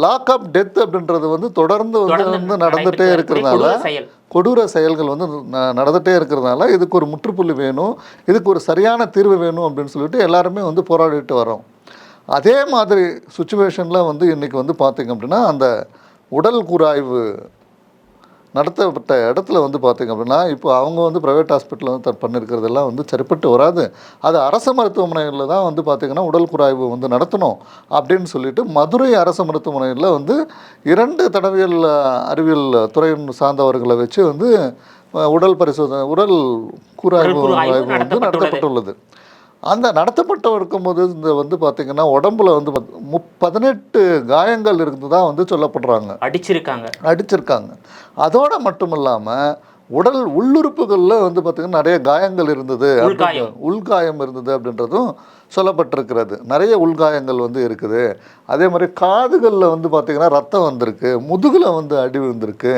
Lock அப் death அப்படின்றது வந்து தொடர்ந்து நடந்துகிட்டே இருக்கிறதுனால, கொடூர செயல்கள் வந்து நடந்துகிட்டே இருக்கிறதுனால இதுக்கு ஒரு முற்றுப்புள்ளி வேணும், இதுக்கு ஒரு சரியான தீர்வு வேணும் அப்படின்னு சொல்லிட்டு எல்லாருமே வந்து போராடிட்டு வரோம். அதே மாதிரி சுச்சுவேஷனில் வந்து இன்றைக்கி வந்து பார்த்திங்க அப்படின்னா, அந்த உடல் கூராய்வு நடத்தப்பட்ட இடத்துல வந்து பார்த்திங்க அப்படின்னா, இப்போ அவங்க வந்து ப்ரைவேட் ஹாஸ்பிட்டலில் வந்து பண்ணியிருக்கிறதெல்லாம் வந்து சரிப்பட்டு வராது. அது அரசு மருத்துவமனைகளில் தான் வந்து பார்த்திங்கன்னா உடல் கூராய்வு வந்து நடத்தணும் அப்படின்னு சொல்லிட்டு மதுரை அரசு மருத்துவமனையில் வந்து 2 தடவியல் அறிவியல் துறை சார்ந்தவர்களை வச்சு வந்து உடல் பரிசோதனை உடல் கூராய்வு வந்து நடத்தப்பட்டுள்ளது. அந்த நடத்தப்பட்டு இருக்கும்போது இந்த வந்து பார்த்திங்கன்னா உடம்புல வந்து 18 காயங்கள் இருந்ததா வந்து சொல்லப்படுறாங்க. அடிச்சிருக்காங்க. அதோடு மட்டும் இல்லாமல் உடல் உள்ளுறுப்புகளில் வந்து பார்த்திங்கன்னா நிறைய காயங்கள் இருந்தது, உள்காயம் இருந்தது அப்படின்றதும் சொல்லப்பட்டிருக்கிறது. நிறைய உள்காயங்கள் வந்து இருக்குது. அதே மாதிரி காதுகளில் வந்து பார்த்திங்கன்னா ரத்தம் வந்திருக்கு, முதுகில் வந்து அடி விழுந்திருக்கு,